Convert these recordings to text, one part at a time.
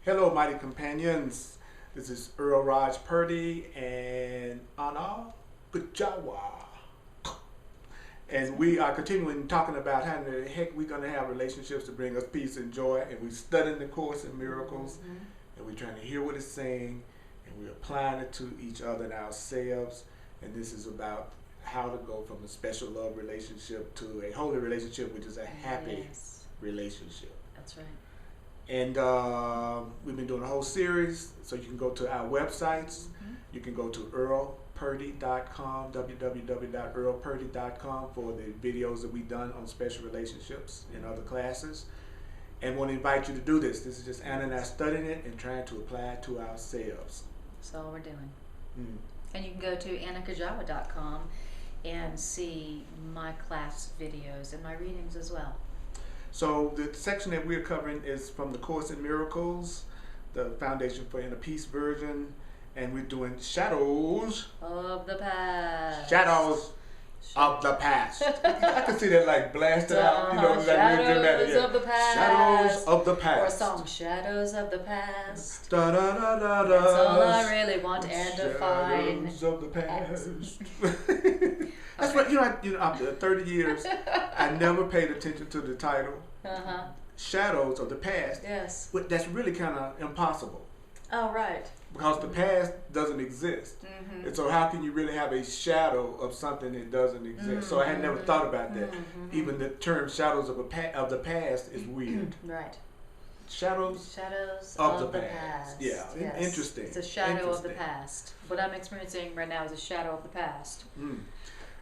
Hello, mighty companions. This is Earl Purdy Anna Kujawa. And we are continuing talking about how the heck we're going to have relationships to bring us peace and joy. And we're studying the Course in Miracles. And we're trying to hear what it's saying. And we're applying it to each other and ourselves. And this is about how to go from a special love relationship to a holy relationship, which is a happy relationship. That's right. And we've been doing a whole series, so you can go to our websites. You can go to earlpurdy.com, www.earlpurdy.com for the videos that we've done on special relationships and other classes. And want to invite you to do this. This is just Anna and I studying it and trying to apply it to ourselves. That's all we're doing. And you can go to annakujawa.com and see my class videos and my readings as well. So the section that we're covering is from the Course in Miracles, the Foundation for Inner Peace version, and we're doing Shadows of the Past. Shadows of the Past. I can see that like blasted out, you know, Shadows of the Past. Shadows of the Past. Or a song, Shadows of the Past. Da, da, da, da, da. That's all I really want and define. Shadows of the Past. That's what, after 30 years, I never paid attention to the title. Shadows of the Past. Yes. But that's really kind of impossible. Oh, right. Because the past doesn't exist. And so how can you really have a shadow of something that doesn't exist? So I had never thought about that. Even the term shadows of the past is weird. Right. Shadows of the past. Yeah, yes. Interesting. It's a shadow of the past. What I'm experiencing right now is a shadow of the past.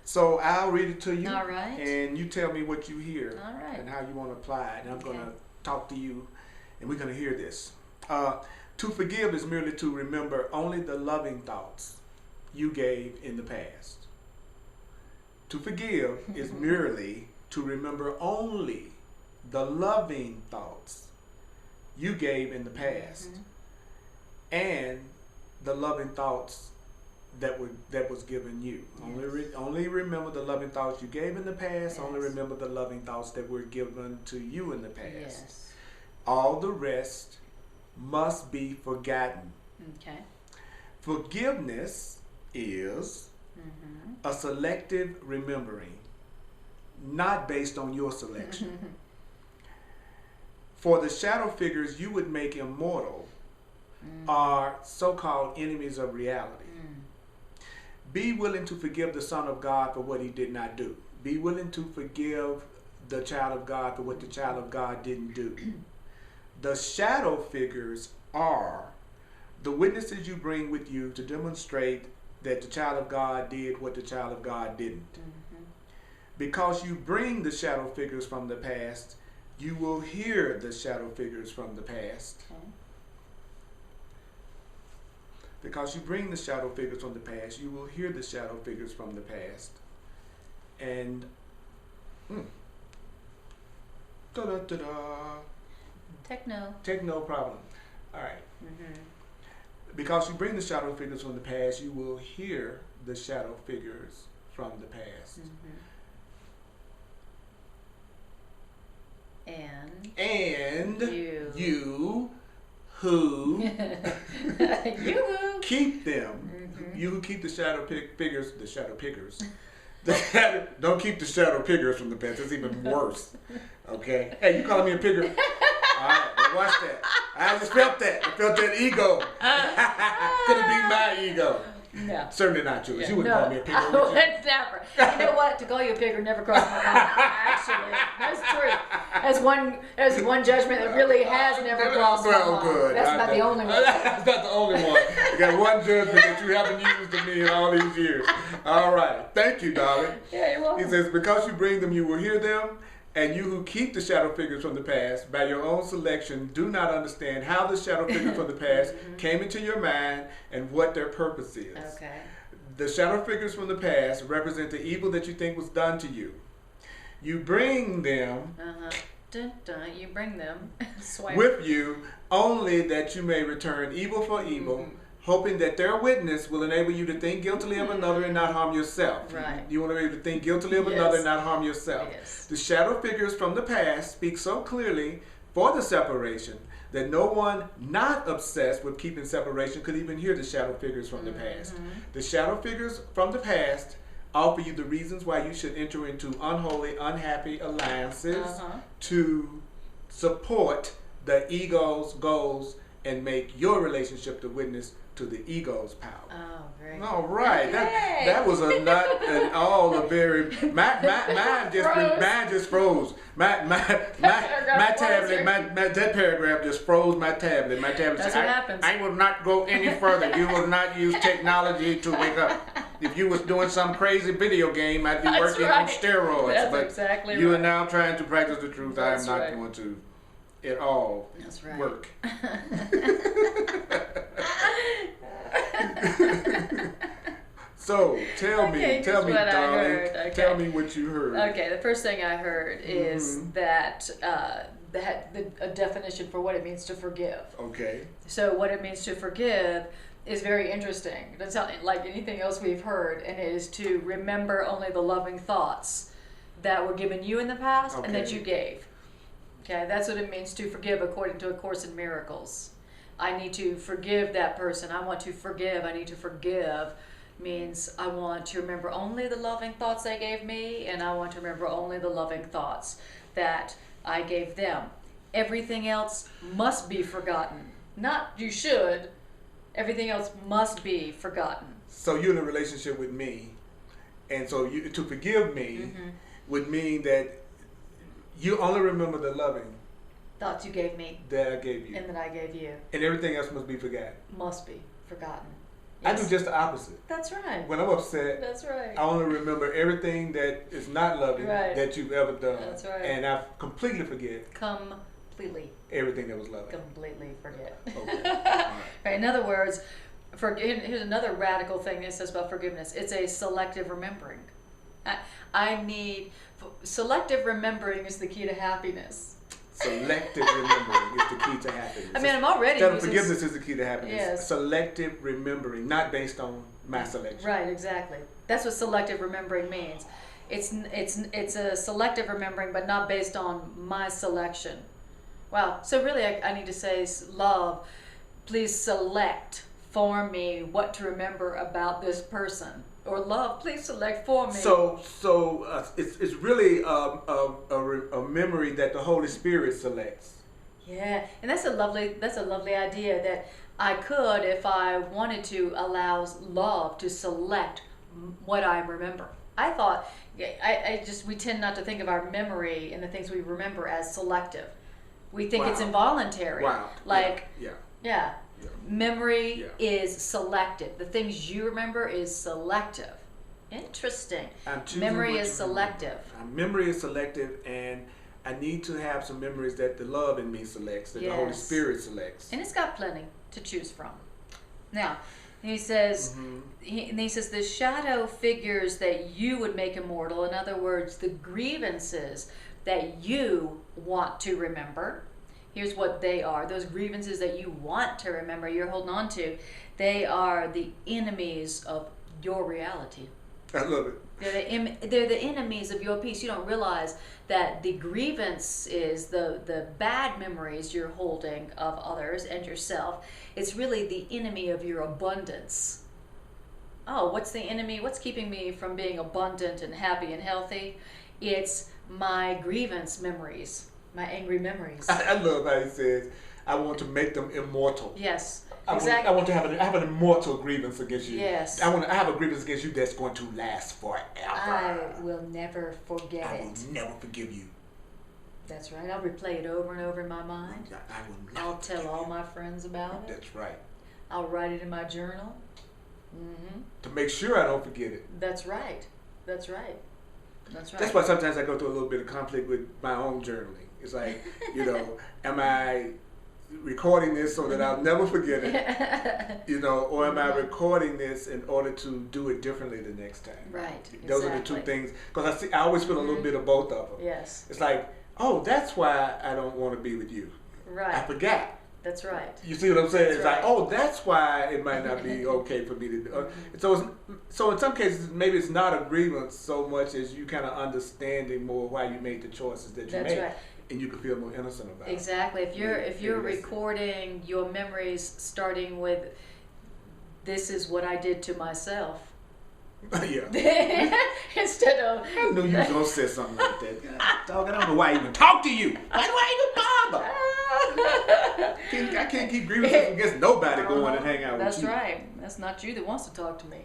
So I'll read it to you. All right. And you tell me what you hear. All right. And how you want to apply it. And I'm going to talk to you, and we're going to hear this. To forgive is merely to remember only the loving thoughts you gave in the past. To forgive is merely to remember only the loving thoughts you gave in the past, and the loving thoughts that was given you. Only remember the loving thoughts you gave in the past. Only remember the loving thoughts that were given to you in the past. All the rest must be forgotten. Okay. Forgiveness is a selective remembering, not based on your selection. For the shadow figures you would make immortal are so-called enemies of reality. Be willing to forgive the Son of God for what he did not do. Be willing to forgive the child of God for what the child of God didn't do. The shadow figures are the witnesses you bring with you to demonstrate that the child of God did what the child of God didn't. Because you bring the shadow figures from the past, you will hear the shadow figures from the past. Because you bring the shadow figures from the past, you will hear the shadow figures from the past. And Techno problem. All right. Because you bring the shadow figures from the past, you will hear the shadow figures from the past. And you who keep them, you who keep the shadow figures, don't keep the shadow pickers from the past. It's even worse. Okay. Hey, you calling me a picker? All right, well, watch that. I just felt that. I felt that ego. Could it be my ego? No. Certainly not yours. You wouldn't call me a picker, I would you? would never. You know what? To call you a picker never crossed my mind. Actually, that's true. That's one judgment that really has never crossed my mind. Good. That's not the only one. That's not the only one. You got one judgment that you haven't used in me in all these years. All right. Thank you, darling. Yeah, you're welcome. He says, because you bring them, you will hear them. And you who keep the shadow figures from the past, by your own selection, do not understand how the shadow figures from the past came into your mind and what their purpose is. Okay. The shadow figures from the past represent the evil that you think was done to you. You bring them You bring them with you only that you may return evil for evil, hoping that their witness will enable you to think guiltily of another and not harm yourself. Right. You want to be able to think guiltily of another and not harm yourself. Yes. The shadow figures from the past speak so clearly for the separation, that no one not obsessed with keeping separation could even hear the shadow figures from the past. The shadow figures from the past offer you the reasons why you should enter into unholy, unhappy alliances to support the ego's goals and make your relationship the witness to the ego's power. Oh, very All right, okay. that was a not at all a very mine just froze. My tablet, that paragraph just froze my tablet. My tablet That's said, what happens. I will not go any further. You will not use technology to wake up. If you was doing some crazy video game, I'd be working on steroids. That's but exactly you right. are now trying to practice the truth. That's I am not right. going to at all That's right. work. So tell me, darling, tell me what you heard. Okay, the first thing I heard is that a definition for what it means to forgive. Okay. So what it means to forgive is very interesting. It's not like anything else we've heard, and it is to remember only the loving thoughts that were given you in the past and that you gave. Okay, that's what it means to forgive according to A Course in Miracles. I need to forgive that person. I want to forgive. I need to forgive means I want to remember only the loving thoughts they gave me, and I want to remember only the loving thoughts that I gave them. Everything else must be forgotten. Not you should. Everything else must be forgotten. So you're in a relationship with me, and so to forgive me would mean that you only remember the loving thoughts you gave me that I gave you, and that I gave you, and everything else must be forgotten. Must be forgotten. Yes. I do just the opposite. That's right. When I'm upset, that's right. I only remember everything that is not loving that you've ever done. That's right. And I completely forget. Completely. Everything that was loving. Completely forget. Okay. All right. Right. In other words, here's another radical thing it says about forgiveness. It's a selective remembering. Selective remembering is the key to happiness. Selective remembering is the key to happiness. I mean, I'm already using... Forgiveness is the key to happiness. Yes. Selective remembering, not based on my selection. Right, exactly. That's what selective remembering means. It's a selective remembering, but not based on my selection. Wow. So really, I need to say, love, please select for me what to remember about this person. Or love, please select for me. So it's really a memory that the Holy Spirit selects. Yeah, and that's a lovely idea that I could, if I wanted to, allow love to select what I remember. I thought we tend not to think of our memory and the things we remember as selective. We think it's involuntary. Wow. Like yeah. Memory is selective. The things you remember is selective. Interesting. Memory is selective. Memory is selective, and I need to have some memories that the love in me selects, that the Holy Spirit selects. And it's got plenty to choose from. Now, he says, he says the shadow figures that you would make immortal. In other words, the grievances that you want to remember. Here's what they are. Those grievances that you want to remember, you're holding on to, they are the enemies of your reality. I love it. They're the enemies of your peace. You don't realize that the grievance is the bad memories you're holding of others and yourself. It's really the enemy of your abundance. Oh, what's the enemy? What's keeping me from being abundant and happy and healthy? It's my grievance memories. My angry memories. I love how he says, I want to make them immortal. Yes, exactly. I want to have an immortal grievance against you. Yes. I have a grievance against you that's going to last forever. I will never forget it. I will never forgive you. That's right. I'll replay it over and over in my mind. I will never I'll tell all my friends about it. That's right. I'll write it in my journal. To make sure I don't forget it. That's right. That's right. That's right. That's why sometimes I go through a little bit of conflict with my own journaling. It's like, am I recording this so that I'll never forget it? Or am I recording this in order to do it differently the next time? Right. Those are the two things. Because I always feel a little bit of both of them. Yes. It's like, oh, that's why I don't want to be with you. Right. I forgot. That's right. You see what I'm saying? That's It's right. like, oh, that's why it might not be okay for me to do. So in some cases, maybe it's not a grievance so much as you kind of understanding more why you made the choices that you made. Right. and you can feel more innocent about it. Exactly. If you're recording your memories starting with, this is what I did to myself. Yeah. Instead of, I knew you was gonna say something like that. God, dog, I don't know why I even talk to you. Why do I even bother? I can't keep grievances against nobody going and hang out with you. That's right. That's not you that wants to talk to me.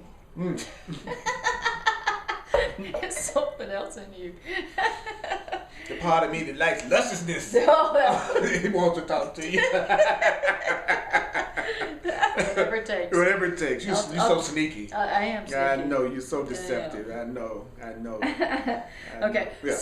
It's something else in you. The part of me that likes lusciousness. He wants to talk to you. Whatever it takes. Whatever it takes. You're so sneaky. I am sneaky. I know. You're so deceptive. I know. Okay. Yeah.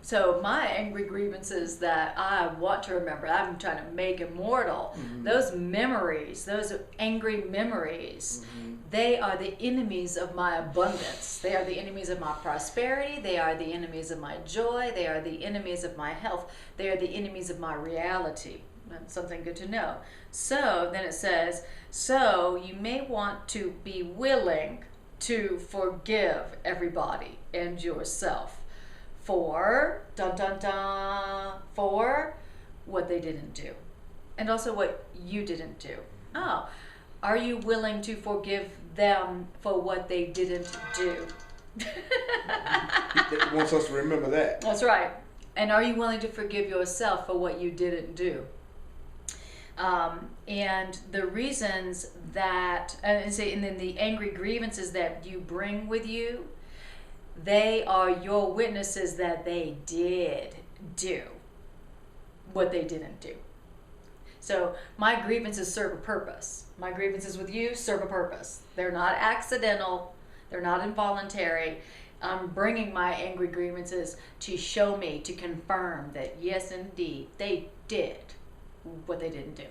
So my angry grievances that I want to remember, I'm trying to make immortal, those memories, those angry memories, they are the enemies of my abundance. They are the enemies of my prosperity. They are the enemies of my joy. They are the enemies of my health. They are the enemies of my reality. That's something good to know. So then it says, so you may want to be willing to forgive everybody and yourself for, dun dun dun, for what they didn't do. And also what you didn't do. Oh, are you willing to forgive them for what they didn't do? He wants us to remember that. That's right. And are you willing to forgive yourself for what you didn't do? And the reasons that, and then the angry grievances that you bring with you, they are your witnesses that they did do what they didn't do. So my grievances serve a purpose. My grievances with you serve a purpose. They're not accidental. They're not involuntary. I'm bringing my angry grievances to show me, to confirm that yes, indeed, they did what they didn't do.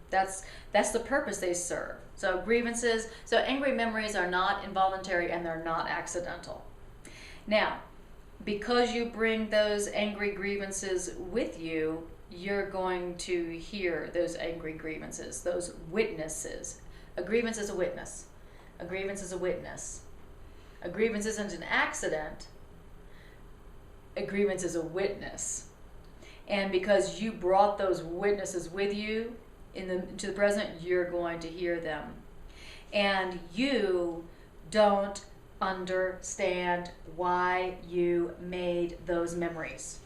That's the purpose they serve. So grievances, so angry memories are not involuntary and they're not accidental. Now, because you bring those angry grievances with you, you're going to hear those angry grievances, those witnesses. A grievance is a witness. A grievance is a witness. A grievance isn't an accident. A grievance is a witness. And because you brought those witnesses with you to the present, you're going to hear them. And you don't understand why you made those memories.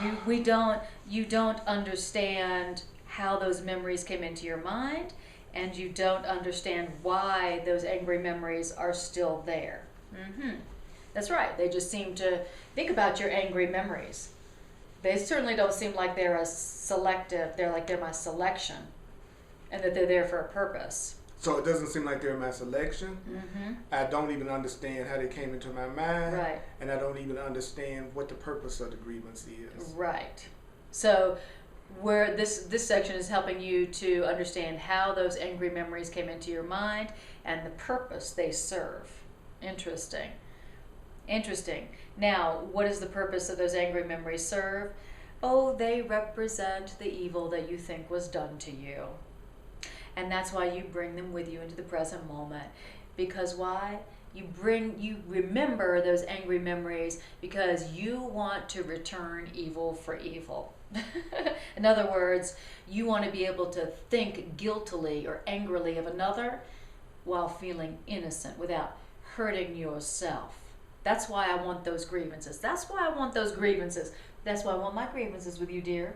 You don't understand how those memories came into your mind, and you don't understand why those angry memories are still there. That's right. They just seem to think about your angry memories. They certainly don't seem like they're as selective. They're my selection, and that they're there for a purpose. So it doesn't seem like they're my selection. I don't even understand how they came into my mind. Right. And I don't even understand what the purpose of the grievance is. Right. So where this section is helping you to understand how those angry memories came into your mind and the purpose they serve. Interesting. Now, what is the purpose of those angry memories serve? Oh, they represent the evil that you think was done to you. And that's why you bring them with you into the present moment. Because why? You remember those angry memories because you want to return evil for evil. In other words, you want to be able to think guiltily or angrily of another while feeling innocent without hurting yourself. That's why I want those grievances. That's why I want my grievances with you, dear.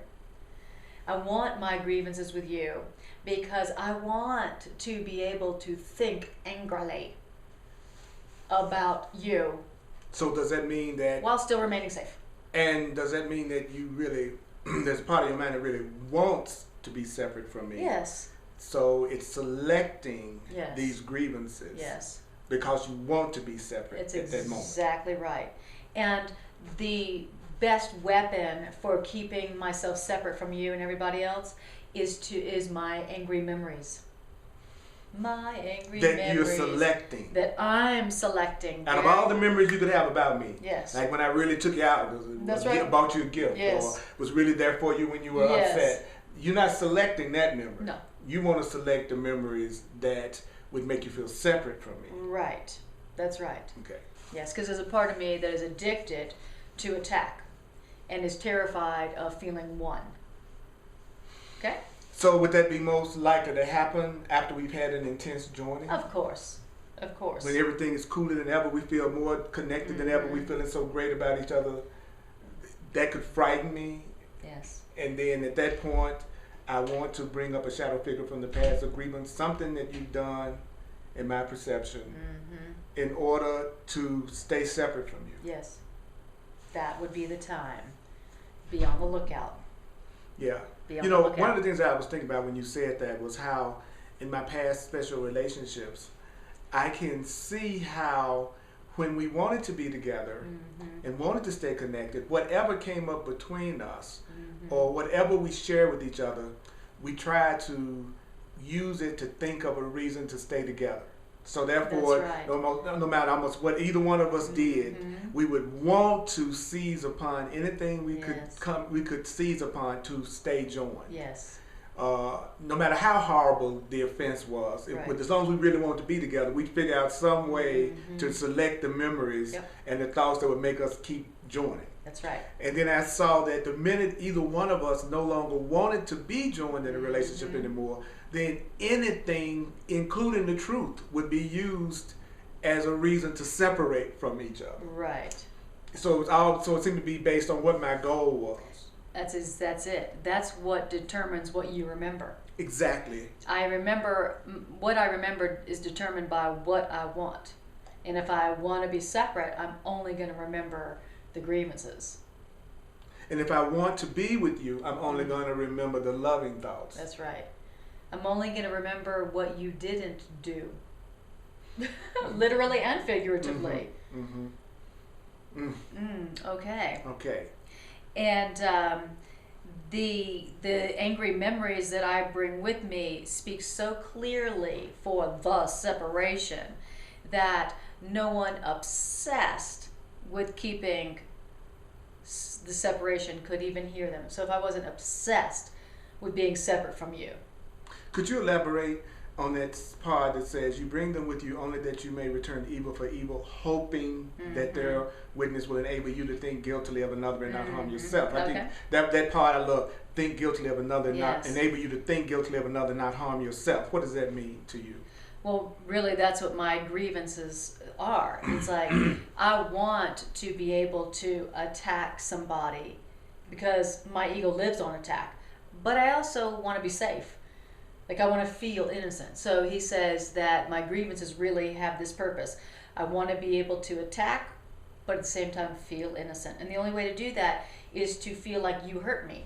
I want my grievances with you because I want to be able to think angrily about you. So does that mean that... while still remaining safe. And does that mean that you really... there's a part of your mind that really wants to be separate from me? Yes. So it's selecting these grievances. Yes. Because you want to be separate at that moment. Exactly right. And the best weapon for keeping myself separate from you and everybody else is my angry memories. My angry memories. That you're selecting. That I'm selecting. Out of all the memories you could have about me. Yes. Like when I really took you out, That's right. bought you a gift, Yes. or was really there for you when you were upset. You're not selecting that memory. No. You want to select the memories that would make you feel separate from me. Right. That's right. Okay. Yes, because there's a part of me that is addicted to attack. and is terrified of feeling one. Okay? So would that be most likely to happen after we've had an intense joining? Of course. Of course. When everything is cooler than ever, we feel more connected than ever, we're feeling so great about each other. That could frighten me. Yes. And then at that point, I want to bring up a shadow figure from the past agreement, something that you've done, in my perception, in order to stay separate from you. Yes. That would be the time. Be on the lookout. Yeah. Be on You the know, lookout. one of the things that I was thinking about when you said that was how in my past special relationships, I can see how when we wanted to be together and wanted to stay connected, whatever came up between us or whatever we share with each other, we try to use it to think of a reason to stay together. So therefore, That's right. no matter how much what either one of us did, we would want to seize upon anything we could seize upon to stay joined. Yes. No matter how horrible the offense was, as long as we really wanted to be together, we'd figure out some way to select the memories and the thoughts that would make us keep joining. That's right. And then I saw that the minute either one of us no longer wanted to be joined in a relationship anymore, then anything, including the truth, would be used as a reason to separate from each other. Right. So it seemed to be based on what my goal was. That's it. That's what determines what you remember. Exactly. What I remember is determined by what I want. And if I want to be separate, I'm only going to remember the grievances. And if I want to be with you, I'm only going to remember the loving thoughts. That's right. I'm only going to remember what you didn't do. Literally and figuratively. Okay. Okay. And the angry memories that I bring with me speak so clearly for the separation that no one obsessed with keeping the separation could even hear them. So if I wasn't obsessed with being separate from you. Could you elaborate on that part that says you bring them with you only that you may return evil for evil, hoping that their witness will enable you to think guiltily of another and not harm yourself? I think that part I love. Think guiltily of another, not enable you to think guiltily of another, not harm yourself. What does that mean to you? Well, really, that's what my grievances are. It's like I want to be able to attack somebody because my ego lives on attack, but I also want to be safe. Like I want to feel innocent. So he says that my grievances really have this purpose. I want to be able to attack, but at the same time feel innocent. And the only way to do that is to feel like you hurt me.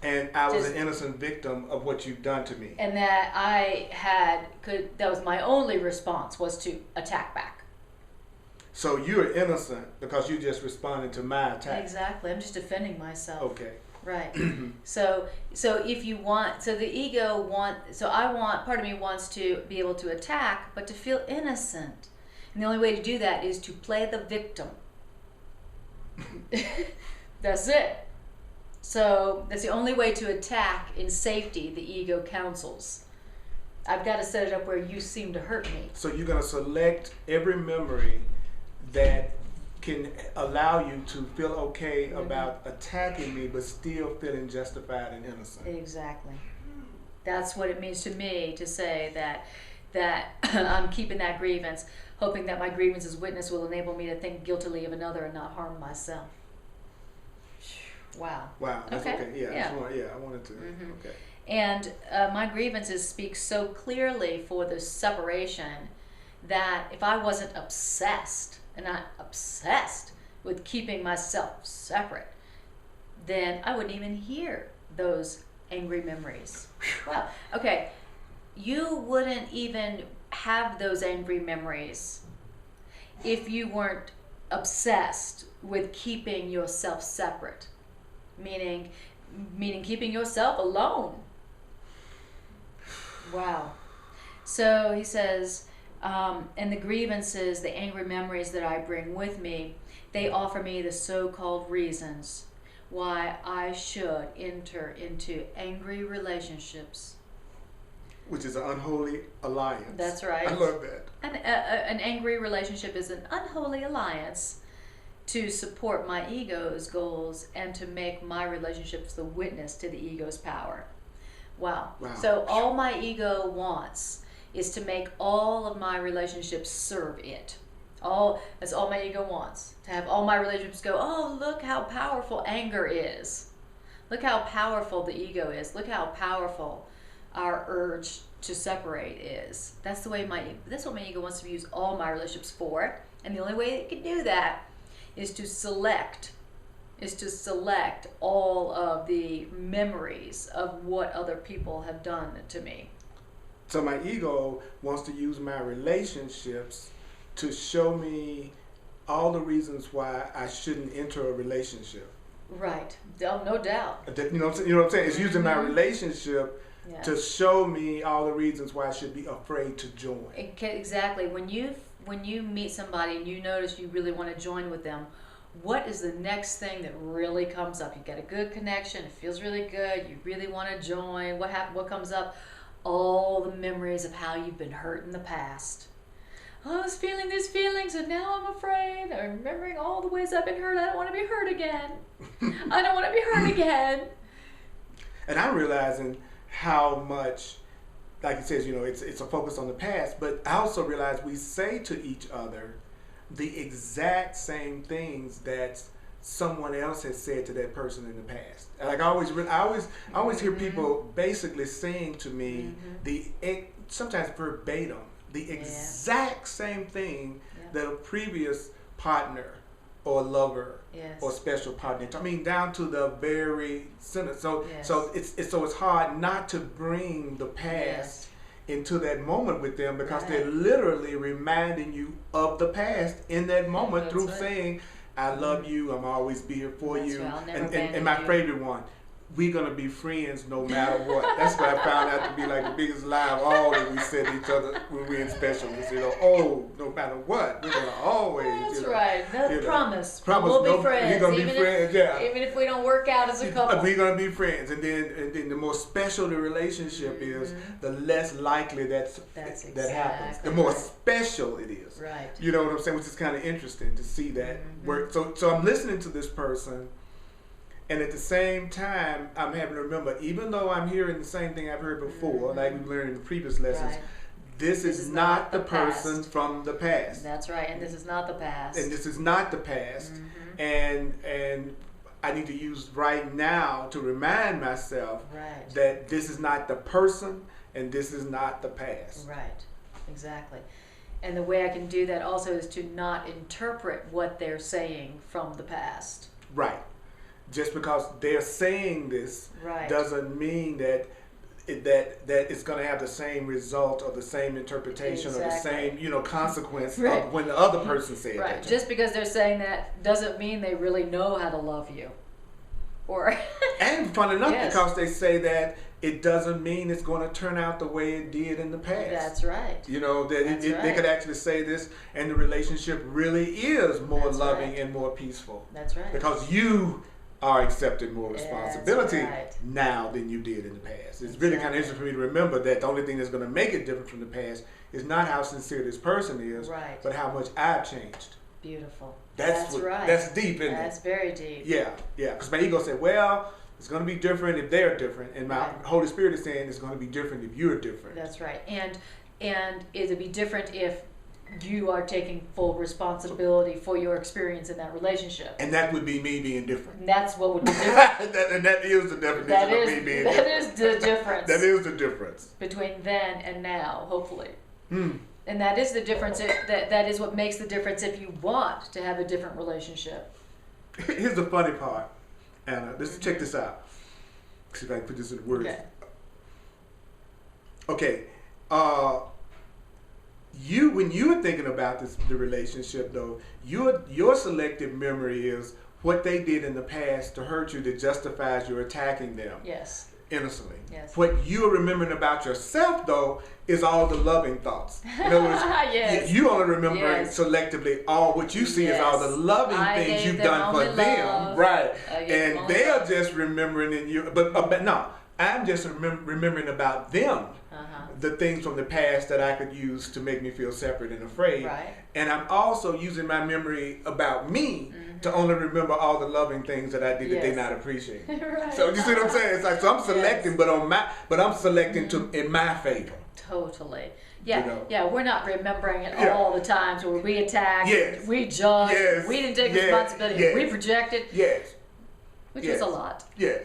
And I was an innocent victim of what you've done to me. And that that was my only response, was to attack back. So you're innocent because you just responded to my attack. Exactly. I'm just defending myself. Okay. Right. So if you want, so the ego part of me wants to be able to attack, but to feel innocent. And the only way to do that is to play the victim. That's it. So that's the only way to attack in safety, the ego counsels. I've got to set it up where you seem to hurt me. So you're going to select every memory that can allow you to feel okay about attacking me, but still feeling justified and innocent. Exactly. That's what it means to me to say that I'm keeping that grievance, hoping that my grievance's witness will enable me to think guiltily of another and not harm myself. Wow. Wow. That's okay. Yeah. I wanted to. Okay. And my grievances speak so clearly for the separation that if I wasn't obsessed, and not obsessed with keeping myself separate, then I wouldn't even hear those angry memories. Wow. Okay. You wouldn't even have those angry memories if you weren't obsessed with keeping yourself separate. Meaning keeping yourself alone. Wow. So he says, and the grievances, the angry memories that I bring with me, they offer me the so-called reasons why I should enter into angry relationships. Which is an unholy alliance. That's right. I love that. An angry relationship is an unholy alliance to support my ego's goals and to make my relationships the witness to the ego's power. Wow. So all my ego wants is to make all of my relationships serve it. That's all my ego wants. To have all my relationships go, oh, look how powerful anger is. Look how powerful the ego is. Look how powerful our urge to separate is. That's what my ego wants to use all my relationships for. And the only way it can do that is to select all of the memories of what other people have done to me. So my ego wants to use my relationships to show me all the reasons why I shouldn't enter a relationship. Right. No doubt. You know what I'm saying? It's using my relationship to show me all the reasons why I should be afraid to join. Exactly. When you meet somebody and you notice you really want to join with them, what is the next thing that really comes up? You get a good connection. It feels really good. You really want to join. What comes up? All the memories of how you've been hurt in the past. I was feeling these feelings and now I'm afraid. I'm remembering all the ways I've been hurt. I don't want to be hurt again. I don't want to be hurt again. And I'm realizing how much, like it says, it's a focus on the past, but I also realize we say to each other the exact same things that someone else has said to that person in the past. Like I always hear people basically saying to me sometimes verbatim the exact same thing that a previous partner or lover or special partner. I mean, down to the very sentence. So it's hard not to bring the past into that moment with them because they're literally reminding you of the past in that moment through saying, I love you, I'm always be here for you. And my favorite one, we're going to be friends no matter what. That's what I found out to be like the biggest lie of all that we said to each other when we're in specialists. No matter what, we're going to always. That's right. Promise. We'll be friends. We're going to be friends, Even if we don't work out as a couple. We're going to be friends. And then the more special the relationship is, the less likely that happens. The more special it is. Right. You know what I'm saying? Which is kind of interesting to see that work. So I'm listening to this person. And at the same time, I'm having to remember, even though I'm hearing the same thing I've heard before, like we learned in the previous lessons, this is not the person from the past. That's right, and this is not the past. And this is not the past. And I need to use right now to remind myself that this is not the person and this is not the past. Right, exactly. And the way I can do that also is to not interpret what they're saying from the past. Right. Just because they're saying this doesn't mean that it's going to have the same result or the same interpretation or the same consequence of when the other person said that. Just because they're saying that doesn't mean they really know how to love you. And fun enough, because they say that, it doesn't mean it's going to turn out the way it did in the past. That's right. They could actually say this and the relationship really is more loving and more peaceful. That's right. Because you are accepting more responsibility now than you did in the past. It's really kind of interesting for me to remember that the only thing that's going to make it different from the past is not how sincere this person is, but how much I've changed. Beautiful. That's right. That's deep, isn't it? That's very deep. Yeah. Because my ego said, well, it's going to be different if they're different. And my Holy Spirit is saying it's going to be different if you're different. That's right. And it'll be different if you are taking full responsibility for your experience in that relationship. And that would be me being different. And that's what would be different. And that is the definition of me being different. That is the difference. That is the difference. Between then and now, hopefully. And that is the difference. That is what makes the difference if you want to have a different relationship. Here's the funny part, Anna. Let's check this out. See if I can put this in words. Okay. When you're thinking about the relationship, though, your selective memory is what they did in the past to hurt you that justifies your attacking them. Yes. Innocently. Yes. What you're remembering about yourself, though, is all the loving thoughts. In other words, you only remember selectively all what you see is all the loving things you've done for them. Right. And they're just remembering in you. But no, I'm just remembering about them, the things from the past that I could use to make me feel separate and afraid. Right. And I'm also using my memory about me to only remember all the loving things that I did that they not appreciate. Right. So you see what I'm saying? It's like, so I'm selecting, but I'm selecting to in my favor. Totally. Yeah, You know? yeah, we're not remembering it all the times where we attacked, Yes. we judged, Yes. we didn't take Yes. responsibility, Yes. we projected, Yes. which Yes. was a lot. Yes.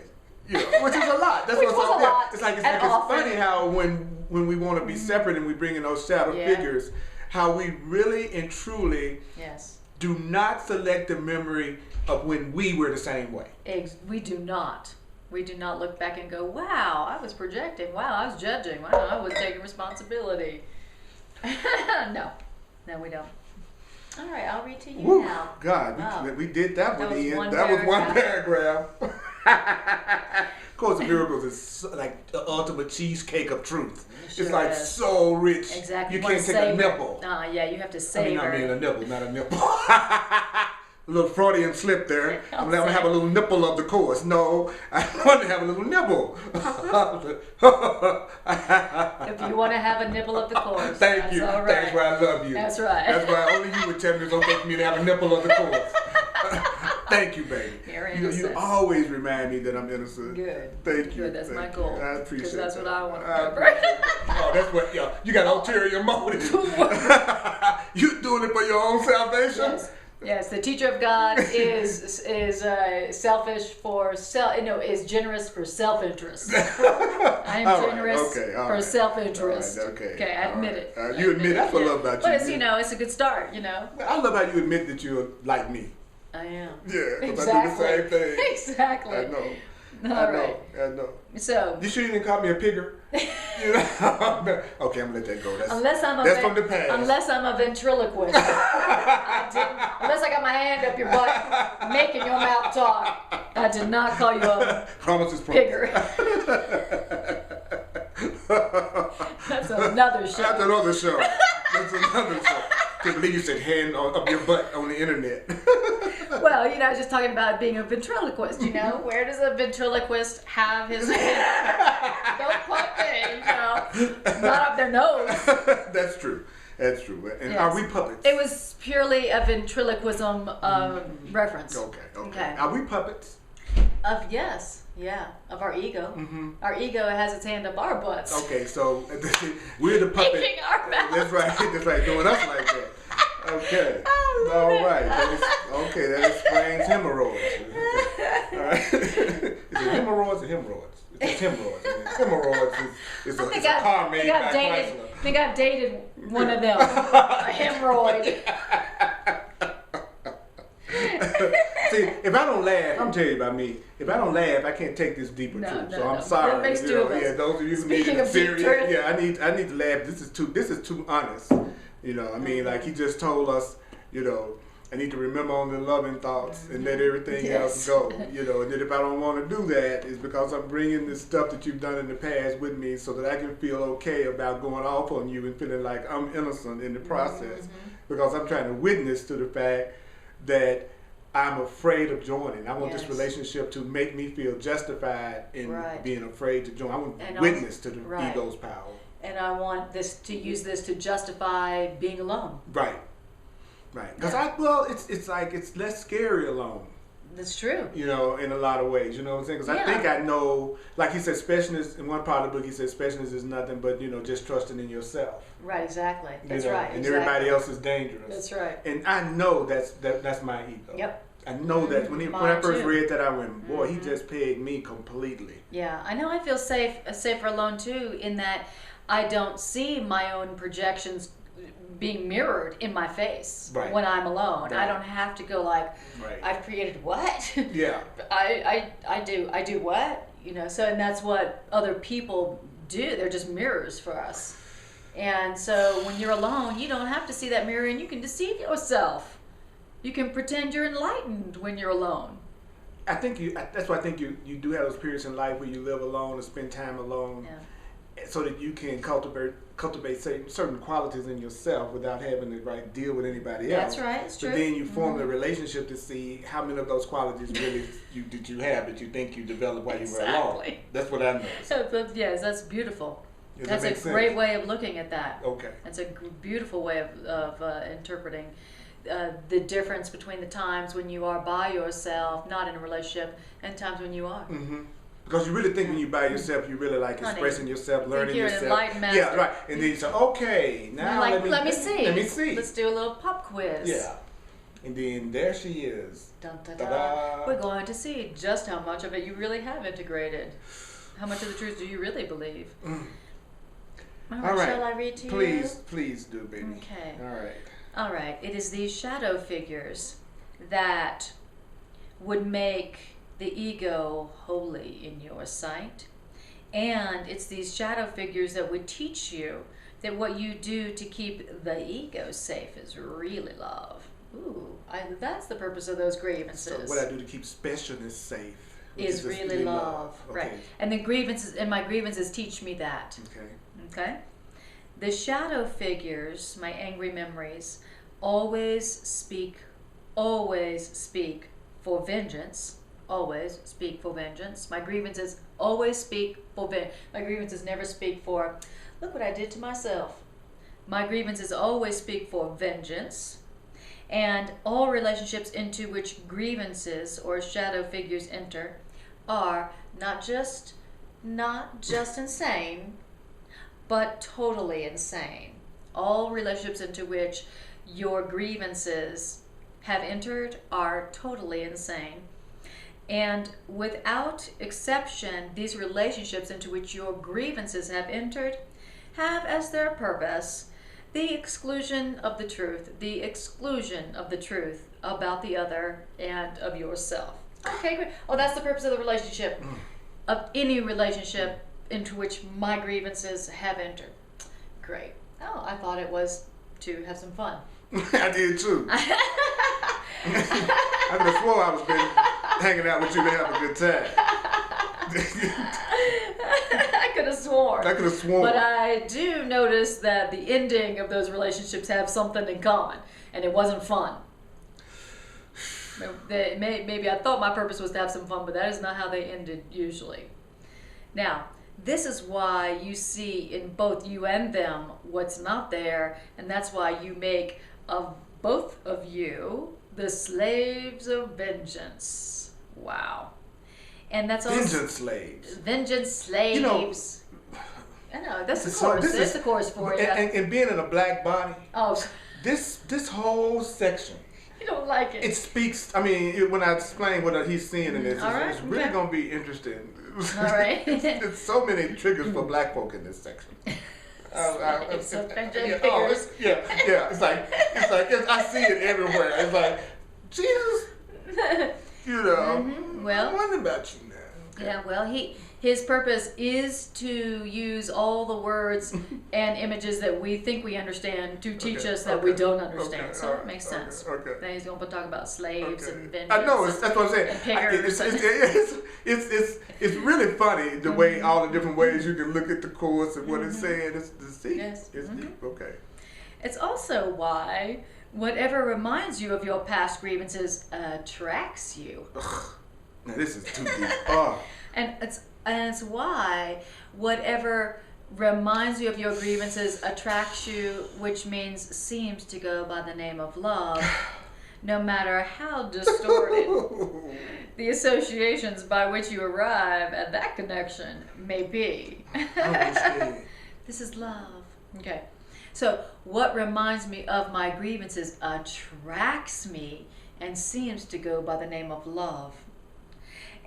Yeah, which is a lot. That's Which what's was up a there. lot, It's like and it's often. funny how when we want to be separate and we bring in those shadow figures, how we really and truly Yes. do not select the memory of when we were the same way. We do not. We do not look back and go, wow, I was projecting. Wow, I was judging. Wow, I was taking responsibility. No, we don't. All right, I'll read to you Woo, now. God, Wow. we did that one. was Ian. one That was one paragraph. paragraph. Course of Miracles is like the ultimate cheesecake of truth. Sure it's like is. so rich. Exactly. You can't take a nipple. Yeah, you have to savor. I mean a nipple, not a nipple. A little Freudian slip there. I'm gonna have a little nipple of the course. No, I want to have a little nibble. If you want to have a nibble of the course, Thank that's you. all right. That's why I love you. That's right. That's why only you would tell me it's okay for me to have a nipple of the course. Thank you, baby. You're You innocent. always remind me that I'm innocent. Good. Thank you. Good. That's my Thank goal. you. I appreciate Because that's what that. I want to I remember. appreciate that. Oh, that's what, yo, you got ulterior motive. You doing it for your own salvation? Yes. Yes, the teacher of God is selfish for is generous for self-interest. I'm All right, generous okay, all for right. self-interest. All right, okay, Okay, I all admit right. it. You admit it. That's what I love about But you. it's it's a good start. I love how you admit that you're like me. I am. Yeah, because Exactly. I do the same thing. Exactly. I know. All right. I know. So You sure you didn't call me a pigger? You know? Okay, I'm gonna let that go. unless From the past. Unless I'm a ventriloquist, I didn't. Unless I got my hand up your butt, making your mouth talk, I did not call you a Promise is pigger. That's another show. That's another show. That's another show. Can't believe you said hand up your butt on the internet. Well, I was just talking about being a ventriloquist. Where does a ventriloquist have his hand? Don't put it, not up their nose. That's true. That's true. And Yes. are we puppets? It was purely a ventriloquism reference. Okay. Are we puppets? Of our ego. Our ego has its hand up our butts. Okay, so we're the puppet. Making our mouth. That's right, doing us like that. Okay. All right. That explains hemorrhoids. All right. Is it hemorrhoids or hemorrhoids? It's hemorrhoids. Hemorrhoids is a car made by Chrysler. I think I've dated one of them. A hemorrhoid. See, if I don't laugh, I'm telling you about me. If I don't laugh, I can't take this deeper truth. So I'm sorry. That makes two of us. Yeah, those of you who Speaking need of it deep serious. truth. Yeah, I need to laugh. This is too honest. Like he just told us, I need to remember on the loving thoughts and let everything else go. And then if I don't want to do that, it's because I'm bringing the stuff that you've done in the past with me so that I can feel okay about going off on you and feeling like I'm innocent in the process. Because I'm trying to witness to the fact that I'm afraid of joining. I want this relationship to make me feel justified in being afraid to join. I want to witness to the ego's power. And I want to use this to justify being alone. Right. Because it's less scary alone. That's true. In a lot of ways. You know what I'm saying? Because I think I know, like he said, specialness, in one part of the book, he said specialness is nothing but, just trusting in yourself. Right, exactly. That's right. And everybody else is dangerous. That's right. And I know that's my ego. Yep. I know that when I first read that, I went, boy, he just pegged me completely. Yeah, I know I feel safer alone too, in that I don't see my own projections being mirrored in my face when I'm alone. Right. I don't have to go like, I've created what? Yeah. I do what? So, and that's what other people do. They're just mirrors for us. And so when you're alone, you don't have to see that mirror and you can deceive yourself. You can pretend you're enlightened when you're alone. I think that's why I think you do have those periods in life where you live alone or spend time alone. Yeah. so that you can cultivate certain qualities in yourself without having to deal with anybody else. That's right. It's true. But then you form the relationship to see how many of those qualities really did you have that you think you developed while you were alone. That's what I noticed. Yes, that's beautiful. Does That's that a make sense? great way of looking at that. Okay. That's a beautiful way of interpreting the difference between the times when you are by yourself, not in a relationship, and times when you are. Mm-hmm. Because you really think when you by yourself, you really like expressing yourself, learning you're yourself. An enlightened master. Yeah, right. And then you say, okay, now let me see. Let me see. Let's do a little pop quiz. Yeah. And then there she is. Dun, da, da. We're going to see just how much of it you really have integrated. How much of the truth do you really believe? All right. Shall I read to you? Please do, baby. Okay. All right. It is these shadow figures that would make the ego holy in your sight. And it's these shadow figures that would teach you that what you do to keep the ego safe is really love. Ooh, that's the purpose of those grievances. So what I do to keep specialness safe is really love. Okay. Right. And the grievances, and my grievances teach me that. Okay? The shadow figures, my angry memories, always speak for vengeance. Always speak for vengeance. My grievances always speak for vengeance. My grievances never speak for, look what I did to myself. My grievances always speak for vengeance. And all relationships into which grievances or shadow figures enter are not just insane, but totally insane. All relationships into which your grievances have entered are totally insane. And without exception, these relationships into which your grievances have entered have as their purpose the exclusion of the truth about the other and of yourself. Okay, great. Oh, that's the purpose of the relationship, of any relationship into which my grievances have entered. Great. Oh, I thought it was to have some fun. I did too. I could have swore I was been hanging out with you to have a good time. I could have sworn. But I do notice that the ending of those relationships have something in common, and it wasn't fun. Maybe I thought my purpose was to have some fun, but that is not how they ended usually. Now, this is why you see in both you and them what's not there, and that's why you make of both of you the slaves of vengeance. Wow. And that's also vengeance slaves. You know, I know, that's the chorus. That's the chorus for you. And being in a black body. Oh. This whole section. You don't like it. It speaks. I mean, when I explain what he's seeing in this, it's really going to be interesting. All right. There's so many triggers for black folk in this section. It's like I see it everywhere. It's like, Jesus, you know. Well, I'm wondering about you now. Okay. Yeah. Well, his purpose is to use all the words and images that we think we understand to teach us that we don't understand. So it makes sense. Then he's going to talk about slaves and vengeance. I know. That's what I'm saying. It's really funny the way all the different ways you can look at the course and what it's saying. It's deep. Yes. It's deep. Okay. It's also why whatever reminds you of your past grievances attracts you. Ugh. Now this is too deep. And it's why whatever reminds you of your grievances attracts you, which means seems to go by the name of love, no matter how distorted the associations by which you arrive at that connection may be. This is love. Okay. So what reminds me of my grievances attracts me and seems to go by the name of love.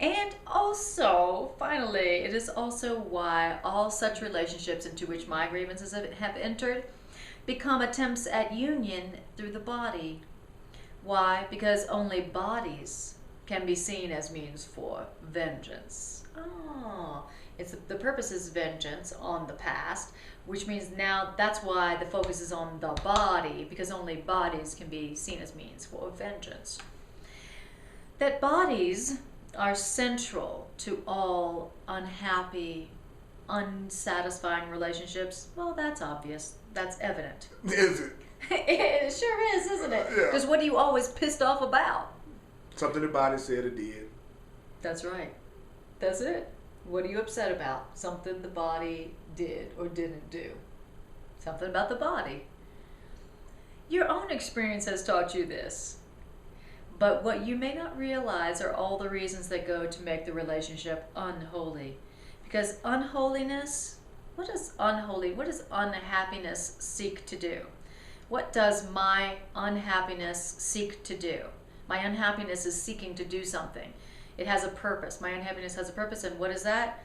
And also, finally, it is also why all such relationships into which my grievances have entered become attempts at union through the body. Why? Because only bodies can be seen as means for vengeance. The purpose is vengeance on the past, which means now that's why the focus is on the body, because only bodies can be seen as means for vengeance. That bodies are central to all unhappy unsatisfying relationships? Well, that's obvious. That's evident. Is it? It sure is, isn't it? Yeah. Because what are you always pissed off about? Something the body said or did. That's right. That's it. What are you upset about? Something the body did or didn't do. Something about the body. Your own experience has taught you this. But what you may not realize are all the reasons that go to make the relationship unholy. Because unholiness, what does unhappiness seek to do? What does my unhappiness seek to do? My unhappiness is seeking to do something. It has a purpose. My unhappiness has a purpose, and what is that?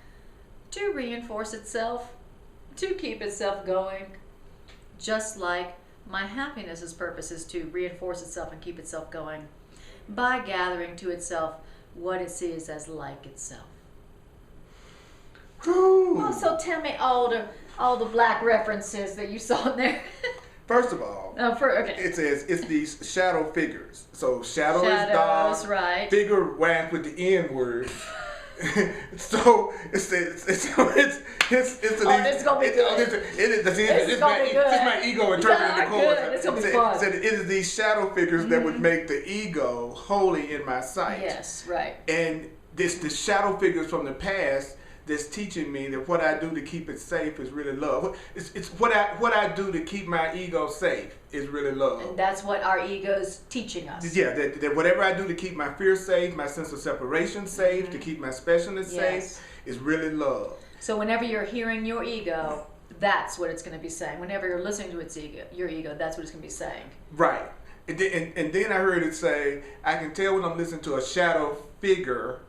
To reinforce itself, to keep itself going. Just like my happiness's purpose is to reinforce itself and keep itself going by gathering to itself what it sees as like itself. Also, tell me all the black references that you saw in there. First of all, okay. It says it's these shadow figures. So shadows, is dark. Right. Figure whack with the N word. So it's this is gonna be good. This is my ego interpreting the chords. It's gonna be fun. Said it is these shadow figures that would make the ego holy in my sight. Yes, right. And the shadow figures from the past that's teaching me that what I do to keep it safe is really love. It's what I do to keep my ego safe is really love. And that's what our ego's teaching us. Yeah, that whatever I do to keep my fear safe, my sense of separation safe, to keep my specialness safe, is really love. So whenever you're hearing your ego, that's what it's going to be saying. Whenever you're listening to your ego, that's what it's going to be saying. Right. And then I heard it say, I can tell when I'm listening to a shadow figure.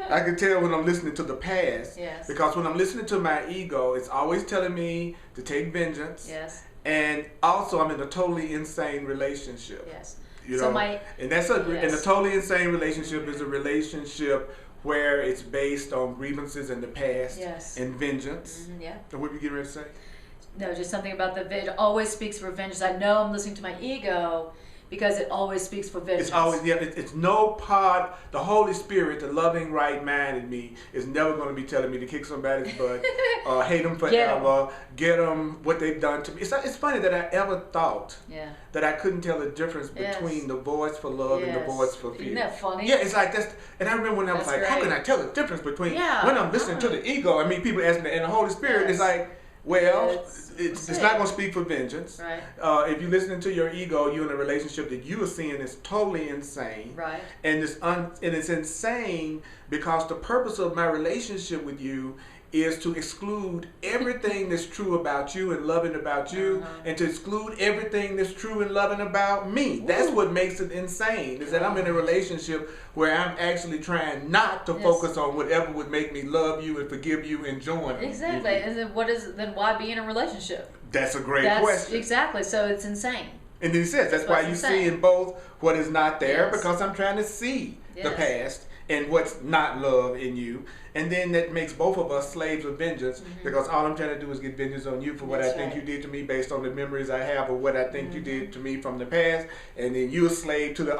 I can tell when I'm listening to the past. Yes. Because when I'm listening to my ego, it's always telling me to take vengeance. Yes. And also, I'm in a totally insane relationship. Yes. You know, and a totally insane relationship is a relationship where it's based on grievances in the past and vengeance. Yeah. And what were you getting ready to say? No, just something about it always speaks for vengeance. I know I'm listening to my ego because it always speaks for vengeance. It's always, it's no part, the Holy Spirit, the loving right mind in me is never going to be telling me to kick somebody's butt, hate them forever, get them what they've done to me. It's funny that I ever thought that I couldn't tell the difference between the voice for love and the voice for fear. Isn't that funny? Yeah, it's like that's, and I remember when I was like, how can I tell the difference between when I'm listening to the ego? I mean, people ask me, and the Holy Spirit is like, well, it's not going to speak for vengeance. Right. If you're listening to your ego, you're in a relationship that you are seeing is totally insane. Right. And it's insane because the purpose of my relationship with you is to exclude everything that's true about you and loving about you, and to exclude everything that's true and loving about me. That's what makes it insane, is that I'm in a relationship where I'm actually trying not to focus on whatever would make me love you and forgive you and join. Exactly. And then why be in a relationship? That's a great question. Exactly. So it's insane. And then he says that's why you see in both what is not there, because I'm trying to see the past and what's not love in you. And then that makes both of us slaves of vengeance, because all I'm trying to do is get vengeance on you for what I think you did to me based on the memories I have of what I think you did to me from the past. And then you're a slave to the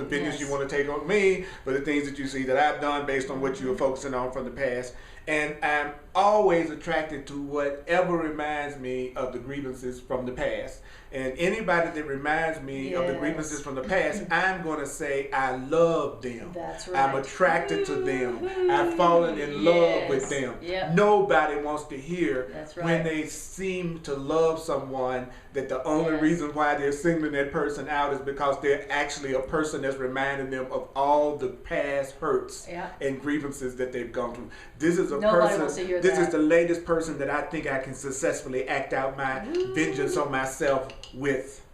vengeance you want to take on me for the things that you see that I've done based on what you were focusing on from the past. And I'm always attracted to whatever reminds me of the grievances from the past. And anybody that reminds me of the grievances from the past, I'm going to say I love them. That's right. I'm attracted to them. I've fallen in love with them. Yep. Nobody wants to hear when they seem to love someone that the only reason why they're singling that person out is because they're actually a person that's reminding them of all the past hurts and grievances that they've gone through. This is this is the latest person that I think I can successfully act out my vengeance on myself with,